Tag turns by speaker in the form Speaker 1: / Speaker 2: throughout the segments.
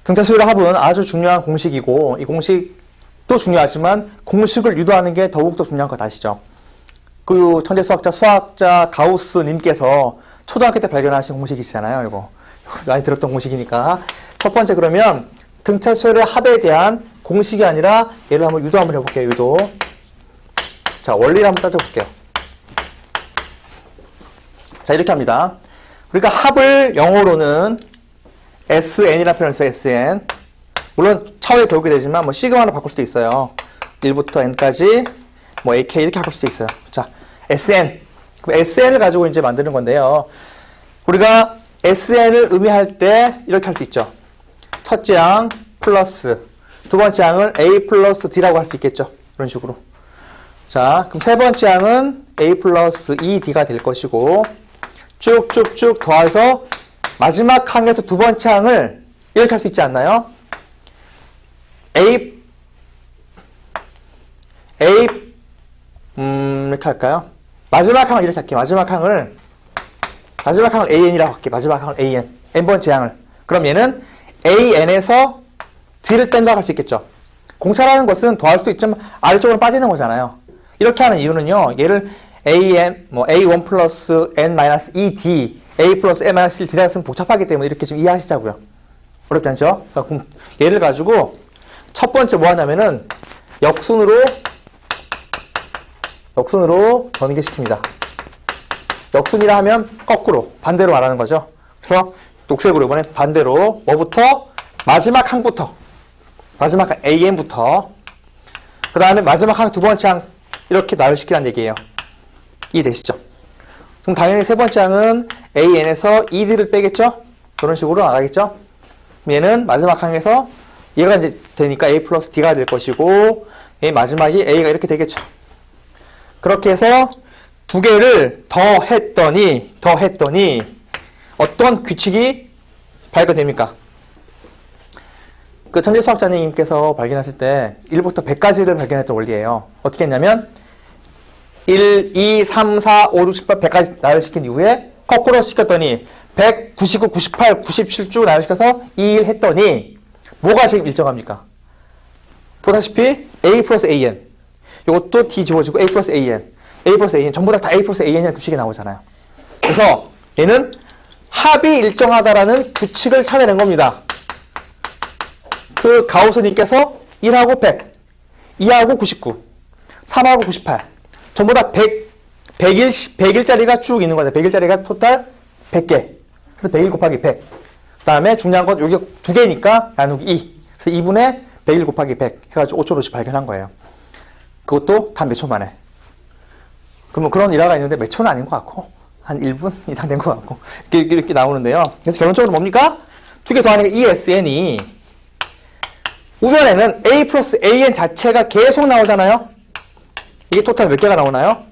Speaker 1: 등차수열의 합은 아주 중요한 공식이고 이 공식도 중요하지만 공식을 유도하는 게 더욱더 중요한 것 아시죠? 그 수학자 가우스님께서 초등학교 때 발견하신 공식이시잖아요. 이거 많이 들었던 공식이니까. 첫 번째 그러면 등차수열의 합에 대한 공식이 아니라 얘를 한번 유도 한번 해볼게요. 유도. 자, 원리를 한번 따져볼게요. 자, 이렇게 합니다. 우리가 합을 영어로는 SN이라는 표현을 써요. SN. 물론 차후에 배우게 되지만 뭐 시그마로 바꿀 수도 있어요. 1부터 n까지 뭐 AK 이렇게 바꿀 수도 있어요. 자, SN. 그럼 SN을 가지고 이제 만드는 건데요. 우리가 SN을 의미할 때 이렇게 할 수 있죠. 첫째 항 플러스 두 번째 항은 A 플러스 D라고 할 수 있겠죠. 이런 식으로. 자, 그럼 세 번째 항은 A 플러스 2D가 될 것이고 쭉쭉쭉 더해서 마지막 항에서 두 번째 항을 이렇게 할 수 있지 않나요? 이렇게 할까요? 마지막 항을 이렇게 할게요. 마지막 항을 AN이라고 할게요. 마지막 항을 AN. n번째 항을. 그럼 얘는 AN에서 D를 뺀다고 할 수 있겠죠. 공차라는 것은 더할 수도 있지만 아래쪽으로 빠지는 거잖아요. 이렇게 하는 이유는요. 얘를 A1 플러스 N-2D, A 플러스 N-1D라고 했으면 복잡하기 때문에 이렇게 좀 이해하시자고요. 어렵지 않죠? 그럼 얘를 가지고 첫 번째 뭐 하냐면은 역순으로 전개시킵니다. 역순이라 하면 거꾸로, 반대로 말하는 거죠. 그래서 녹색으로 이번엔 반대로 뭐부터? 마지막 항부터. 마지막 항 AN부터. 그 다음에 마지막 항 두 번째 항 이렇게 나열시키라는 얘기예요. 이해되시죠? 그럼 당연히 세 번째 항은 AN에서 ED를 빼겠죠? 그런 식으로 나가겠죠? 얘는 마지막 항에서 얘가 이제 되니까 A 플러스 D가 될 것이고 얘 마지막이 A가 이렇게 되겠죠. 그렇게 해서 두 개를 더했더니 어떤 규칙이 발견됩니까? 그 천재수학자님께서 발견하실 때 1부터 100까지를 발견했던 원리예요. 어떻게 했냐면 1, 2, 3, 4, 5, 6, 7, 8, 100까지 나열시킨 이후에 거꾸로 시켰더니 100, 99, 98, 97 쭉 나열시켜서 2, 1 했더니 뭐가 지금 일정합니까? 보다시피 A 플러스 AN 이것도 D 지워지고 A 플러스 AN 전부 다 A 플러스 AN이라는 규칙이 나오잖아요. 그래서 얘는 합이 일정하다라는 규칙을 찾아낸 겁니다. 그 가우스님께서 1하고 100, 2하고 99, 3하고 98 전부 다 100일짜리가 쭉 있는 거죠. 100일짜리가 토탈 100개. 그래서 100일 곱하기 100. 그 다음에 중요한 건 여기 두 개니까 나누기 2. 그래서 2분의 100일 곱하기 100 해가지고 5초로씩 발견한 거예요. 그것도 단 몇 초 만에. 그러면 그런 일화가 있는데 몇 초는 아닌 것 같고 한 1분 이상 된 것 같고 이렇게 나오는데요. 그래서 결론적으로 뭡니까? 두 개 더하니까 ESN이 우변에는 A 플러스 AN 자체가 계속 나오잖아요. 이게 토탈 몇 개가 나오나요?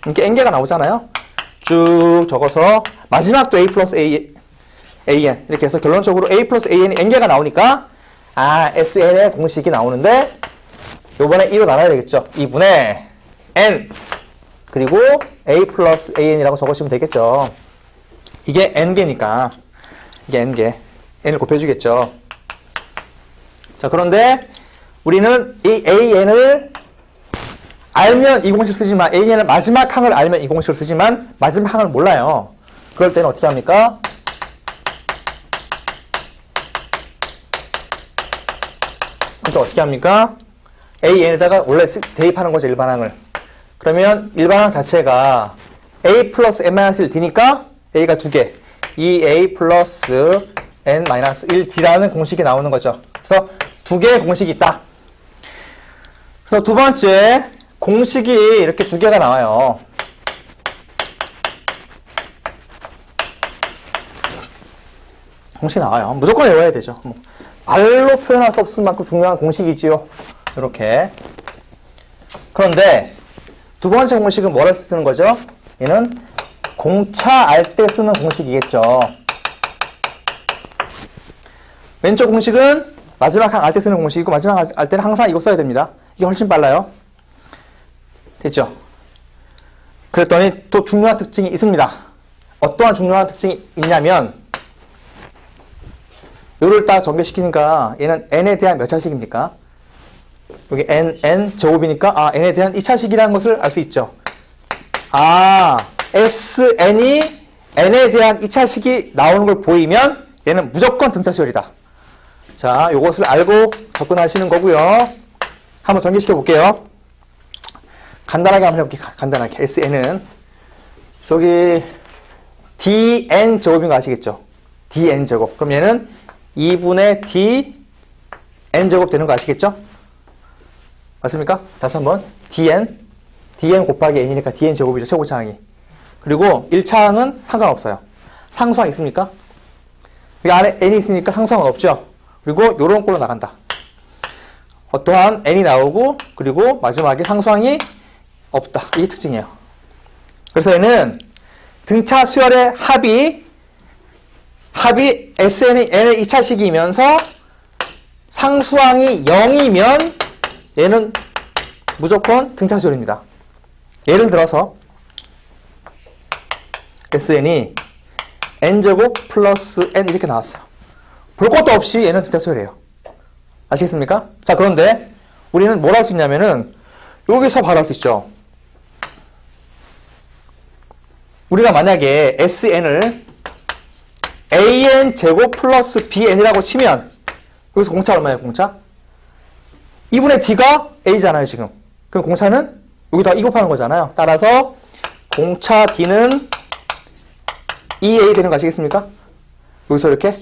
Speaker 1: 이렇게 n개가 나오잖아요. 쭉 적어서 마지막도 A 플러스 AN 이렇게 해서 결론적으로 A 플러스 AN이 n개가 나오니까 SN의 공식이 나오는데 요번에 2로 나눠야 되겠죠. 2분의 n 그리고 A 플러스 AN이라고 적으시면 되겠죠. 이게 n개니까 이게 n개 n을 곱해주겠죠. 자, 그런데 우리는 이 AN을 알면 이 공식을 쓰지만 AN의 마지막 항을 알면 이 공식을 쓰지만 마지막 항을 몰라요. 그럴 때는 어떻게 합니까? 그러니까 어떻게 합니까? AN에다가 원래 대입하는 거죠. 일반항을. 그러면 일반항 자체가 A 플러스 N-1D니까 A가 두 개. 2A 플러스 N-1D라는 공식이 나오는 거죠. 그래서 두 개의 공식이 있다. 그래서 두 번째 공식이 이렇게 두 개가 나와요. 공식이 나와요. 무조건 외워야 되죠. 말로 표현할 수 없을 만큼 중요한 공식이지요. 이렇게. 그런데 두 번째 공식은 뭐를 쓰는 거죠? 얘는 공차 알 때 쓰는 공식이겠죠. 왼쪽 공식은 마지막 항 알 때 쓰는 공식이고 마지막 항 알 때는 항상 이거 써야 됩니다. 이게 훨씬 빨라요. 됐죠? 그랬더니 또 중요한 특징이 있습니다. 어떠한 중요한 특징이 있냐면 요를 딱 전개시키니까 얘는 n에 대한 몇 차식입니까? 여기 n 제곱이니까 n에 대한 2차식이라는 것을 알 수 있죠. sn이 n에 대한 2차식이 나오는 걸 보이면 얘는 무조건 등차수열이다. 자, 요것을 알고 접근하시는 거고요. 한번 전개시켜 볼게요. 간단하게 한번 해볼게요. 간단하게. sn은 저기 dn 제곱인 거 아시겠죠? dn 제곱. 그럼 얘는 2분의 dn 제곱 되는 거 아시겠죠? 맞습니까? 다시 한번. dn 곱하기 n이니까 dn 제곱이죠. 최고차항이. 그리고 1차항은 상관없어요. 상수항 있습니까? 여기 안에 n이 있으니까 상수항은 없죠. 그리고 요런 꼴로 나간다. 어떠한 n이 나오고 그리고 마지막에 상수항이 없다. 이게 특징이에요. 그래서 얘는 등차 수열의 합이 SN이 n의 2차식이면서 상수항이 0이면 얘는 무조건 등차 수열입니다. 예를 들어서 SN이 n제곱 플러스 n 이렇게 나왔어요. 볼 것도 없이 얘는 등차 수열이에요. 아시겠습니까? 자, 그런데 우리는 뭘 할 수 있냐면은 여기서 바로 할 수 있죠. 우리가 만약에 SN을 AN 제곱 플러스 BN이라고 치면 여기서 공차 얼마예요, 공차? 2분의 D가 A잖아요, 지금. 그럼 공차는 여기다가 2 곱하는 거잖아요. 따라서 공차 D는 2A 되는 거 아시겠습니까? 여기서 이렇게.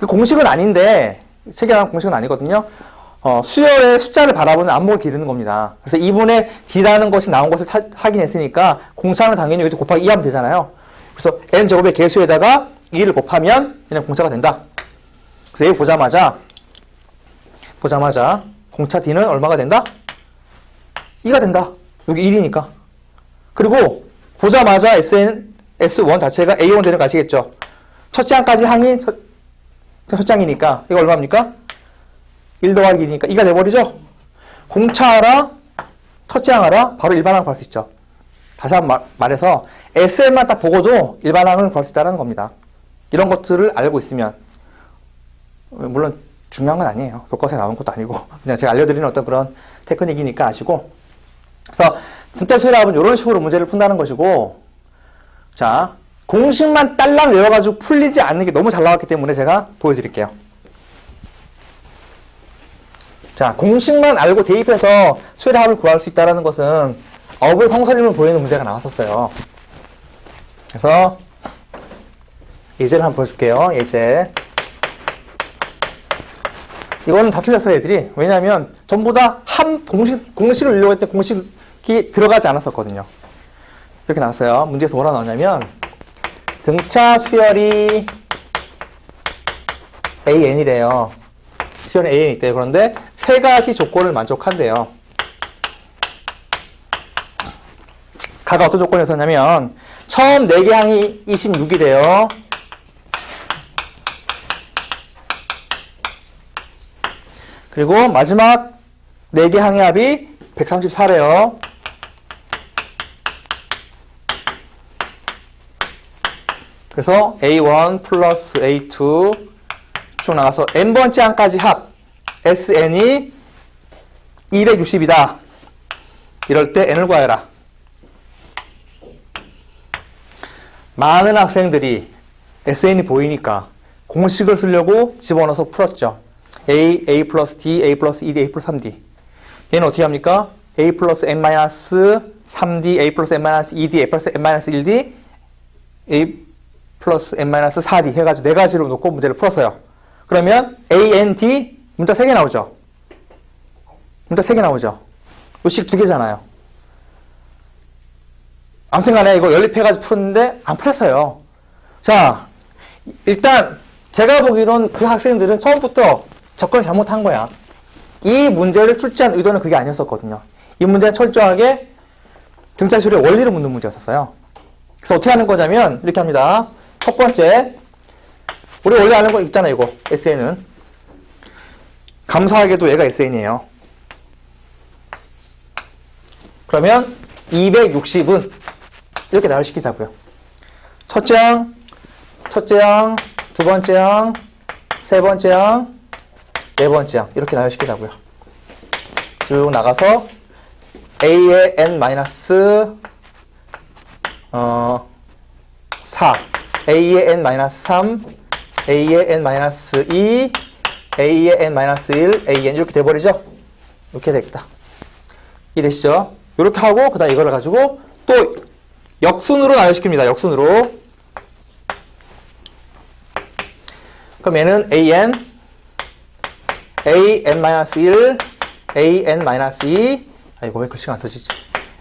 Speaker 1: 그 공식은 아닌데, 체계랑 공식은 아니거든요. 수열의 숫자를 바라보는 안목을 기르는 겁니다. 그래서 2분의 D라는 것이 나온 것을 확인했으니까 공차는 당연히 여기도 곱하기 2 하면 되잖아요. 그래서 n제곱의 개수에다가 2를 곱하면 그냥 공차가 된다. 그래서 여기 보자마자 공차 D는 얼마가 된다? 2가 된다. 여기 1이니까. 그리고 보자마자 S1 자체가 A1 되는 거 아시겠죠? 첫째 항까지 항이 첫째 항이니까 이거 얼마입니까? 1 더하기 1이니까 2가 돼버리죠? 공차 알아? 첫째 항 알아? 바로 일반항을 구할 수 있죠. 다시 한번 말해서 SN만 딱 보고도 일반항을 구할 수 있다는 겁니다. 이런 것들을 알고 있으면 물론 중요한 건 아니에요. 교과서에 나온 것도 아니고 그냥 제가 알려드리는 어떤 그런 테크닉이니까 아시고 그래서 등차 수열합은 이런 식으로 문제를 푼다는 것이고 자 공식만 딸랑 외워가지고 풀리지 않는 게 너무 잘 나왔기 때문에 제가 보여드릴게요. 자 공식만 알고 대입해서 수열합을 구할 수 있다는 것은 업을 성설임을 보이는 문제가 나왔었어요. 그래서 예제를 한번 보여줄게요. 예제. 이거는 다 틀렸어요, 애들이. 왜냐하면 전부 다 한 공식을 읽려고 했을 때 공식이 들어가지 않았었거든요. 이렇게 나왔어요. 문제에서 뭐라 나왔냐면 등차 수열이 AN이래요. 수열이 AN이 있대요. 그런데 세 가지 조건을 만족한대요. 가가 어떤 조건이었었냐면 처음 4개 항이 26이래요. 그리고 마지막 4개 항의 합이 134래요. 그래서 A1 플러스 A2 쭉 나가서 n번째 항까지 합 SN이 260이다. 이럴 때 n을 구하여라. 많은 학생들이 SN이 보이니까 공식을 쓰려고 집어넣어서 풀었죠. A 플러스 D, A 플러스 2D, A 플러스 3D. 얘는 어떻게 합니까? A 플러스 N 마이너스 3D, A 플러스 N 마이너스 2D, A 플러스 N 마이너스 1D, A 플러스 N 마이너스 4D 해가지고 4가지로 놓고 문제를 풀었어요. 그러면 A, N, D 문자 3개 나오죠? 문자 3개 나오죠? 요식 2개잖아요. 아무튼 간에 이거 연립해가지고 풀었는데 안 풀었어요. 자, 일단 제가 보기로는 그 학생들은 처음부터 접근을 잘못한 거야. 이 문제를 출제한 의도는 그게 아니었었거든요. 이 문제는 철저하게 등차수열의 원리를 묻는 문제였었어요. 그래서 어떻게 하는 거냐면 이렇게 합니다. 첫 번째, 우리 원래 아는 거 있잖아요. 이거 SN은. 감사하게도 얘가 SN이에요. 그러면 260은 이렇게 나열시키자고요. 첫째 항, 두 번째 항, 세 번째 항, 네 번째 항 이렇게 나열시키자고요. 쭉 나가서 a의 n 마이너스 4, a의 n 마이너스 3, a의 n 마이너스 2, a의 n 마이너스 1, an 이렇게 돼버리죠? 이렇게 되겠다. 이해되시죠? 이렇게 하고 그 다음 이거를 가지고 또 역순으로 나열시킵니다. 역순으로. 그럼 얘는 an, an-1, an-2, 아이고 왜 글씨가 안 써지지?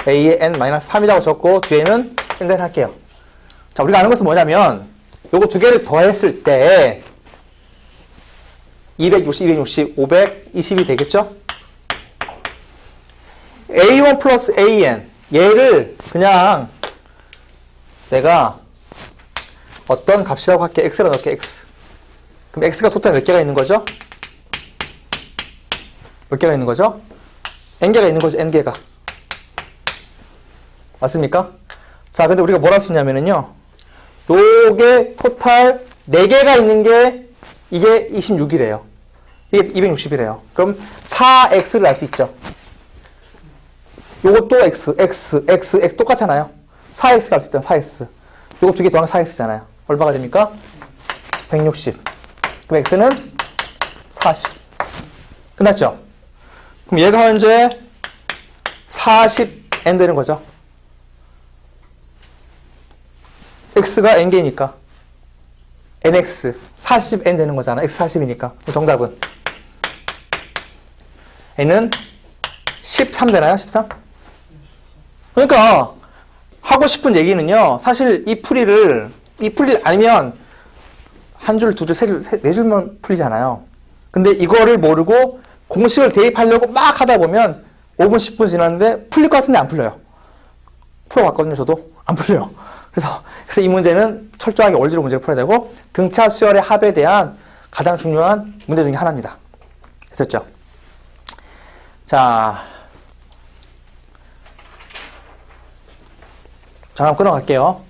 Speaker 1: a의 n-3이라고 적고 뒤에는 n 할게요. 자, 우리가 아는 것은 뭐냐면 요거 두 개를 더했을 때 260, 260, 520이 되겠죠? a1 플러스 an 얘를 그냥 내가 어떤 값이라고 할게. x로 넣을게. x. 그럼 x가 토탈 몇 개가 있는 거죠? 몇 개가 있는 거죠? n개가 있는 거죠. n개가. 맞습니까? 자, 근데 우리가 뭘 할 수 있냐면요. 요게 토탈 4개가 있는 게 이게 26이래요. 이게 260이래요. 그럼 4x를 알 수 있죠. 요것도 x 똑같잖아요. 4x가 알 수 있잖아요. 4x. 요거 두 개 더하면 4x잖아요. 얼마가 됩니까? 160. 그럼 x는 40. 끝났죠? 그럼 얘가 현재 40n 되는 거죠. x가 n개니까 nx 40n 되는 거잖아. x 40이니까. 정답은 n은 13 되나요? 13? 그러니까 하고 싶은 얘기는요. 사실 이 풀이를 아니면 한 줄, 두 줄, 세 줄, 네 줄만 풀리잖아요. 근데 이거를 모르고 공식을 대입하려고 막 하다 보면 5분, 10분 지났는데 풀릴 것 같은데 안 풀려요. 풀어봤거든요. 저도 안 풀려요. 그래서 이 문제는 철저하게 원리로 문제를 풀어야 되고 등차 수열의 합에 대한 가장 중요한 문제 중에 하나입니다. 됐죠? 자, 잠깐 끊어갈게요.